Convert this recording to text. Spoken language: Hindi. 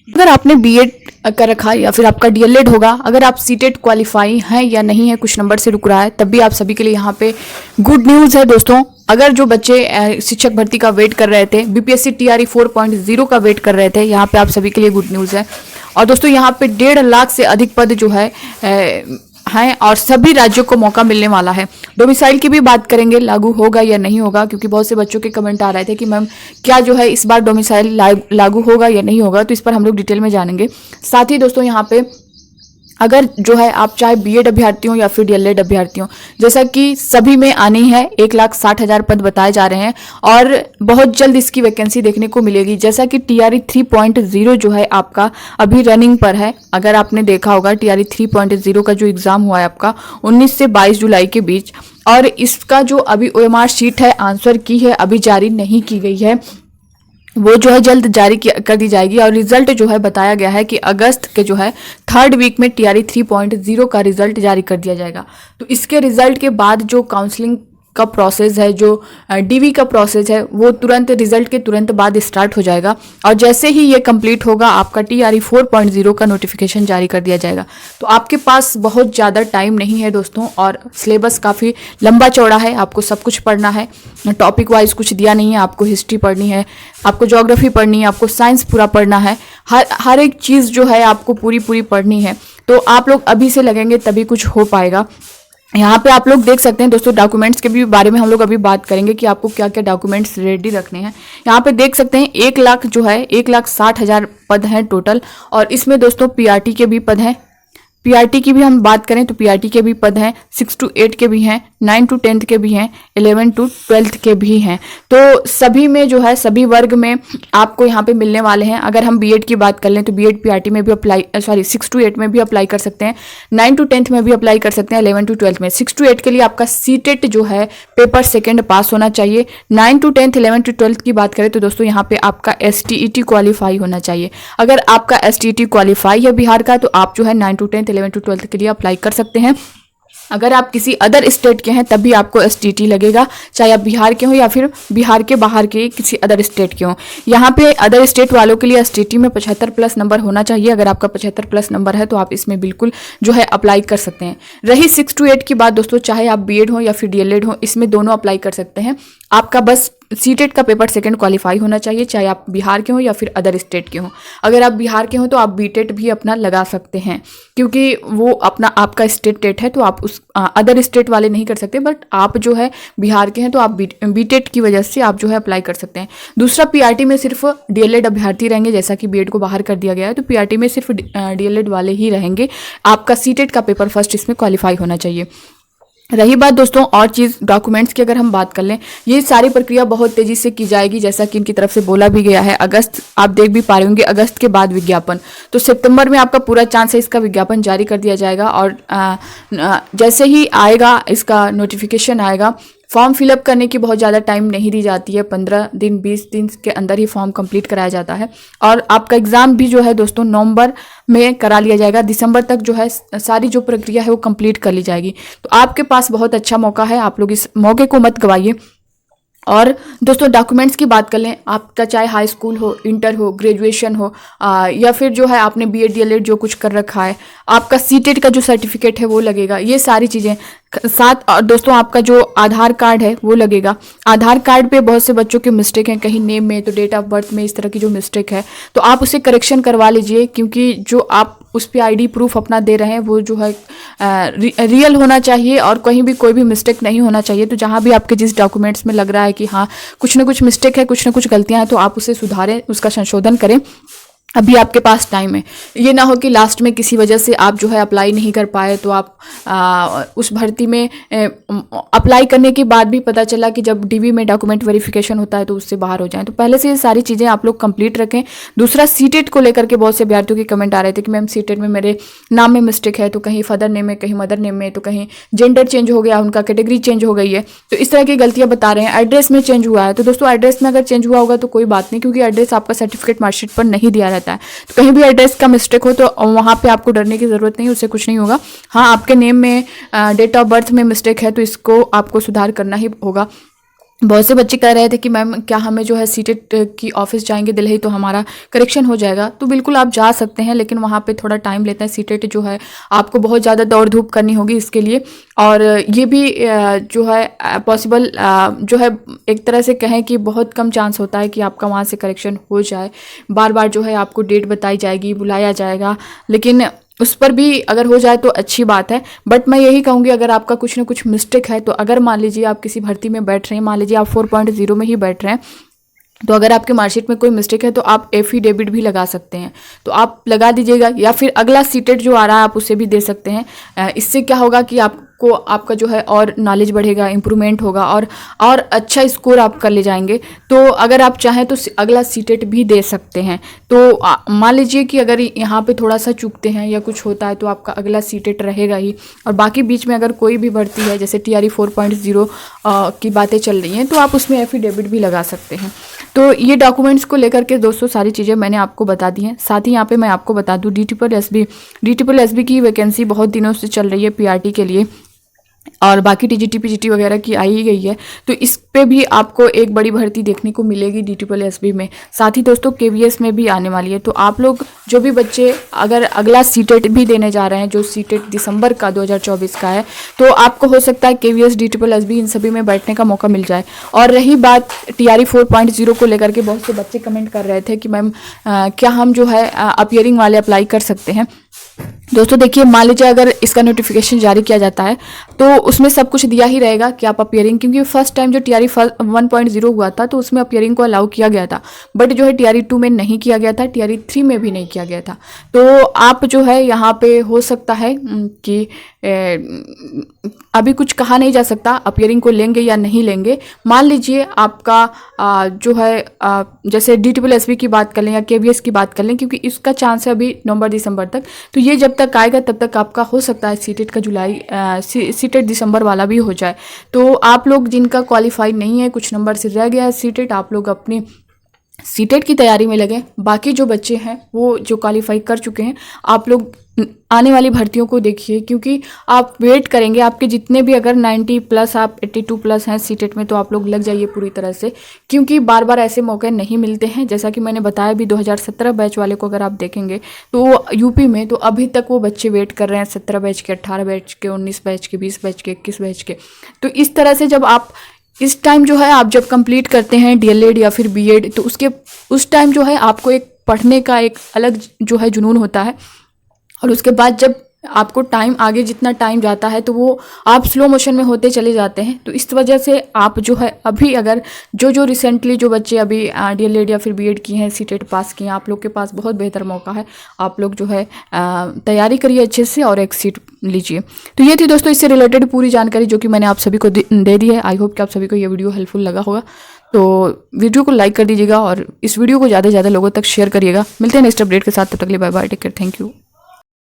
अगर आपने बीएड कर रखा है या फिर आपका डीएलएड होगा, अगर आप सीटेट क्वालिफाई हैं या नहीं है, कुछ नंबर से रुक रहा है, तब भी आप सभी के लिए यहाँ पे गुड न्यूज़ है दोस्तों। अगर जो बच्चे शिक्षक भर्ती का वेट कर रहे थे, बीपीएससी टीआरई 4.0 का वेट कर रहे थे, यहाँ पे आप सभी के लिए गुड न्यूज़ है। और दोस्तों यहाँ पे 1.5 लाख से अधिक पद जो है हैं और सभी राज्यों को मौका मिलने वाला है। डोमिसाइल की भी बात करेंगे, लागू होगा या नहीं होगा, क्योंकि बहुत से बच्चों के कमेंट आ रहे थे कि मैम क्या जो है इस बार डोमिसाइल लागू होगा या नहीं होगा, तो इस पर हम लोग डिटेल में जानेंगे। साथ ही दोस्तों यहाँ पे अगर जो है आप चाहे बीएड अभ्यर्थी हो या फिर डीएलएड अभ्यर्थी हो, जैसा कि सभी में आनी है, 1,60,000 पद बताए जा रहे हैं और बहुत जल्द इसकी वैकेंसी देखने को मिलेगी। जैसा कि टीआरई 3.0 जो है आपका अभी रनिंग पर है। अगर आपने देखा होगा टीआरई 3.0 का जो एग्ज़ाम हुआ है आपका 19 से 22 जुलाई के बीच, और इसका जो अभी ओएमआर शीट है, आंसर की है, अभी जारी नहीं की गई है, वो जो है जल्द जारी कर दी जाएगी। और रिजल्ट जो है बताया गया है कि अगस्त के जो है 3rd वीक में टीआरई 3.0 का रिजल्ट जारी कर दिया जाएगा। तो इसके रिजल्ट के बाद जो काउंसलिंग का प्रोसेस है, जो डीवी का प्रोसेस है, वो तुरंत रिजल्ट के तुरंत बाद स्टार्ट हो जाएगा। और जैसे ही ये कंप्लीट होगा, आपका टीआरई 4.0 का नोटिफिकेशन जारी कर दिया जाएगा। तो आपके पास बहुत ज़्यादा टाइम नहीं है दोस्तों, और सिलेबस काफ़ी लंबा चौड़ा है, आपको सब कुछ पढ़ना है, टॉपिक वाइज कुछ दिया नहीं है। आपको हिस्ट्री पढ़नी है, आपको ज्योग्राफी पढ़नी है, आपको साइंस पूरा पढ़ना है, हर एक चीज़ जो है आपको पूरी पढ़नी है। तो आप लोग अभी से लगेंगे तभी कुछ हो पाएगा। यहाँ पे आप लोग देख सकते हैं दोस्तों, डॉक्यूमेंट्स के भी बारे में हम लोग अभी बात करेंगे कि आपको क्या क्या डॉक्यूमेंट्स रेडी रखने हैं। यहाँ पे देख सकते हैं 1 लाख जो है 1,60,000 पद हैं टोटल, और इसमें दोस्तों पीआरटी के भी पद हैं। पीआरटी की भी हम बात करें तो पीआरटी के भी पद हैं, 6 to 8 के भी हैं, 9 to 10 के भी हैं, 11 to 12 के भी हैं। तो सभी में जो है, सभी वर्ग में आपको यहाँ पे मिलने वाले हैं। अगर हम बीएड की बात कर लें तो बीएड पीआरटी में भी अप्लाई 6 to 8 में भी अप्लाई कर सकते हैं, 9 to 10 में भी अप्लाई कर सकते हैं, 11 to 12 में। 6 to 8 के लिए आपका सीटेट जो है पेपर सेकेंड पास होना चाहिए। 9 to 10, 11 to 12 की बात करें तो दोस्तों यहाँ पे आपका एसटीईटी क्वालिफाई होना चाहिए। अगर आपका एसटीईटी क्वालिफाई है बिहार का, तो आप जो है 9 to 10, 11 to 12 के लिए अप्लाई कर सकते हैं। अगर आप किसी अदर स्टेट के हैं तब भी आपको एसटीटी लगेगा, चाहे आप बिहार के हो या फिर बिहार के बाहर के किसी अदर स्टेट के हो। यहाँ पे अदर स्टेट वालों के लिए एसटीटी में 75+ नंबर होना चाहिए। अगर आपका 75+ नंबर है तो आप इसमें बिल्कुल जो है अप्लाई कर सकते हैं। रही 6 to 8 की बात दोस्तों, चाहे आप बीएड हो या फिर डीएलएड हो, इसमें दोनों अप्लाई कर सकते हैं। आपका बस सीटेट का पेपर सेकंड क्वालिफाई होना चाहिए, चाहे आप बिहार के हो या फिर अदर स्टेट के हो। अगर आप बिहार के हो तो आप बीटेट भी अपना लगा सकते हैं, क्योंकि वो अपना आपका स्टेट टेट है, तो आप उस अदर स्टेट वाले नहीं कर सकते। बट आप जो है बिहार के हैं तो आप बीटेट की वजह से आप जो है अप्लाई कर सकते हैं। दूसरा, पीआरटी में सिर्फ डीएलएड अभ्यर्थी रहेंगे, जैसा कि बीएड को बाहर कर दिया गया है, तो पीआरटी में सिर्फ डीएलएड वाले ही रहेंगे। आपका सीटेट का पेपर फर्स्ट इसमें क्वालिफाई होना चाहिए। रही बात दोस्तों और चीज़ डॉक्यूमेंट्स की, अगर हम बात कर लें, ये सारी प्रक्रिया बहुत तेज़ी से की जाएगी, जैसा कि इनकी तरफ से बोला भी गया है। अगस्त, आप देख भी पा रहे होंगे, अगस्त के बाद विज्ञापन, तो सितंबर में आपका पूरा चांस है इसका विज्ञापन जारी कर दिया जाएगा। और जैसे ही आएगा इसका नोटिफिकेशन आएगा, फॉर्म फिलअप करने की बहुत ज़्यादा टाइम नहीं दी जाती है, 15 दिन 20 दिन के अंदर ही फॉर्म कंप्लीट कराया जाता है। और आपका एग्ज़ाम भी जो है दोस्तों नवंबर में करा लिया जाएगा, दिसंबर तक जो है सारी जो प्रक्रिया है वो कंप्लीट कर ली जाएगी। तो आपके पास बहुत अच्छा मौका है, आप लोग इस मौके को मत गवाइए। और दोस्तों डॉक्यूमेंट्स की बात कर लें, आपका चाहे हाई स्कूल हो, इंटर हो, ग्रेजुएशन हो, या फिर जो है आपने बीएड डीएलएड जो कुछ कर रखा है, आपका सीटेट का जो सर्टिफिकेट है वो लगेगा, ये सारी चीज़ें साथ। और दोस्तों आपका जो आधार कार्ड है वो लगेगा। आधार कार्ड पे बहुत से बच्चों के मिस्टेक हैं, कहीं नेम में तो डेट ऑफ बर्थ में इस तरह की जो मिस्टेक है, तो आप उसे करेक्शन करवा लीजिए, क्योंकि जो आप उस पर आईडी प्रूफ अपना दे रहे हैं वो जो है रियल होना चाहिए और कहीं भी कोई भी मिस्टेक नहीं होना चाहिए। तो जहाँ भी आपके जिस डॉक्यूमेंट्स में लग रहा है कि हाँ कुछ ना कुछ मिस्टेक है, कुछ ना कुछ गलतियाँ हैं, तो आप उसे सुधारें, उसका संशोधन करें। अभी आपके पास टाइम है। ये ना हो कि लास्ट में किसी वजह से आप जो है अप्लाई नहीं कर पाए, तो आप उस भर्ती में अप्लाई करने के बाद भी पता चला कि जब डीवी में डॉक्यूमेंट वेरिफिकेशन होता है तो उससे बाहर हो जाएं। तो पहले से ये सारी चीज़ें आप लोग कंप्लीट रखें। दूसरा, सीटेट को लेकर के बहुत से अभ्यर्थियों के कमेंट आ रहे थे कि मैम सीटेट में मेरे नाम में मिस्टेक है, तो कहीं फादर नेम में, कहीं मदर नेम में, तो कहीं जेंडर चेंज हो गया, उनका कैटेगरी चेंज हो गई है, तो इस तरह की गलतियाँ बता रहे हैं। एड्रेस में चेंज हुआ है, तो दोस्तों एड्रेस में अगर चेंज हुआ होगा तो कोई बात नहीं, क्योंकि एड्रेस आपका सर्टिफिकेट मार्कशीट पर नहीं दिया रहता है। तो कहीं भी एड्रेस का मिस्टेक हो तो वहाँ पे आपको डरने की ज़रूरत नहीं, उससे कुछ नहीं होगा। हाँ, आपके नेम में, डेट ऑफ बर्थ में मिस्टेक है तो इसको आपको सुधार करना ही होगा। बहुत से बच्चे कह रहे थे कि मैम क्या हमें जो है सीटेट की ऑफिस जाएंगे दिल्ली तो हमारा करेक्शन हो जाएगा। तो बिल्कुल आप जा सकते हैं, लेकिन वहाँ पे थोड़ा टाइम लेता है। सीटेट जो है आपको बहुत ज़्यादा दौड़ धूप करनी होगी इसके लिए, और ये भी जो है पॉसिबल जो है एक तरह से कहें कि बहुत कम चांस होता है कि आपका वहाँ से करेक्शन हो जाए। बार बार जो है आपको डेट बताई जाएगी, बुलाया जाएगा, लेकिन उस पर भी अगर हो जाए तो अच्छी बात है। बट मैं यही कहूँगी अगर आपका कुछ ना कुछ मिस्टेक है, तो अगर मान लीजिए आप किसी भर्ती में बैठ रहे हैं, मान लीजिए आप 4.0 में ही बैठ रहे हैं, तो अगर आपके मार्कशीट में कोई मिस्टेक है तो आप एफिडेविट भी लगा सकते हैं, तो आप लगा दीजिएगा। या फिर अगला सीटेट जो आ रहा है आप उसे भी दे सकते हैं। इससे क्या होगा कि आपको आपका जो है और नॉलेज बढ़ेगा, इम्प्रूवमेंट होगा, और अच्छा स्कोर आप कर ले जाएंगे। तो अगर आप चाहें तो अगला सीटेट भी दे सकते हैं। तो मान लीजिए कि अगर यहाँ पे थोड़ा सा चूकते हैं या कुछ होता है तो आपका अगला सीटेट रहेगा ही। और बाकी बीच में अगर कोई भी भर्ती है, जैसे TRE 4.0 की बातें चल रही हैं, तो आप उसमें एफिडेविट भी लगा सकते हैं। तो ये डॉक्यूमेंट्स को लेकर के दोस्तों सारी चीज़ें मैंने आपको बता दी हैं। साथ ही यहाँ पे मैं आपको बता दूँ DSSB की वैकेंसी बहुत दिनों से चल रही है PRT के लिए, और बाकी TGT PGT वगैरह की आई ही गई है। तो इस पे भी आपको एक बड़ी भर्ती देखने को मिलेगी DSSB में। साथ ही दोस्तों KVS में भी आने वाली है। तो आप लोग जो भी बच्चे अगर अगला सीटेट भी देने जा रहे हैं, जो सीटेट दिसंबर का 2024 का है, तो आपको हो सकता है KVS DSSB इन सभी में बैठने का मौका मिल जाए। और रही बात TRE 4.0 को लेकर के, बहुत से बच्चे कमेंट कर रहे थे कि मैम क्या हम जो है अपीयरिंग वाले अप्लाई कर सकते हैं। दोस्तों देखिए, मान लीजिए अगर इसका नोटिफिकेशन जारी किया जाता है तो उसमें सब कुछ दिया ही रहेगा कि आप अपीयरिंग, क्योंकि फर्स्ट टाइम जो TRE 1.0 हुआ था तो उसमें अपीयरिंग को अलाउ किया गया था, बट जो है TRE 2 में नहीं किया गया था, TRE 3 में भी नहीं किया गया था। तो आप जो है यहाँ पे हो सकता है कि अभी कुछ कहा नहीं जा सकता अपीयरिंग को लेंगे या नहीं लेंगे। मान लीजिए आपका जो है जैसे DSSB की बात कर लें या KVS की बात कर लें, क्योंकि इसका चांस है अभी नवंबर दिसंबर तक, तो ये जब तक आएगा तब तक आपका हो सकता है सीटेट का सीटेट दिसंबर वाला भी हो जाए। तो आप लोग जिनका क्वालिफाई नहीं है, कुछ नंबर से रह गया है सीटेट, आप लोग अपनी सीटेट की तैयारी में लगे। बाकी जो बच्चे हैं वो जो क्वालिफाई कर चुके हैं, आप लोग आने वाली भर्तियों को देखिए, क्योंकि आप वेट करेंगे। आपके जितने भी अगर 90 प्लस, आप 82 प्लस हैं सीटेट में, तो आप लोग लग जाइए पूरी तरह से, क्योंकि बार बार ऐसे मौके नहीं मिलते हैं। जैसा कि मैंने बताया भी, 2017 बैच वाले को अगर आप देखेंगे तो यूपी में तो अभी तक वो बच्चे वेट कर रहे हैं 17 बैच के, 18 बैच के, 19 बैच के, 20 बैच के, 21 बैच के। तो इस तरह से जब आप इस टाइम जो है आप जब कंप्लीट करते हैं DLED या फिर BEd, तो उस टाइम जो है आपको एक पढ़ने का एक अलग जो है जुनून होता है। और उसके बाद जब आपको टाइम आगे जितना टाइम जाता है तो वो आप स्लो मोशन में होते चले जाते हैं। तो इस वजह से आप जो है अभी अगर जो रिसेंटली जो बच्चे अभी DLED या फिर BEd किए हैं, सीटेट पास किए हैं, आप लोग के पास बहुत बेहतर मौका है। आप लोग जो है तैयारी करिए अच्छे से और एक सीट लीजिए। तो ये थी दोस्तों इससे रिलेटेड पूरी जानकारी जो कि मैंने आप सभी को दे दी है। आई होप कि आप सभी को ये वीडियो हेल्पफुल लगा होगा। तो वीडियो को लाइक कर दीजिएगा और इस वीडियो को ज़्यादा से ज़्यादा लोगों तक शेयर करिएगा। मिलते हैं नेक्स्ट अपडेट के साथ, तब तक के लिए bye bye, take care, thank you.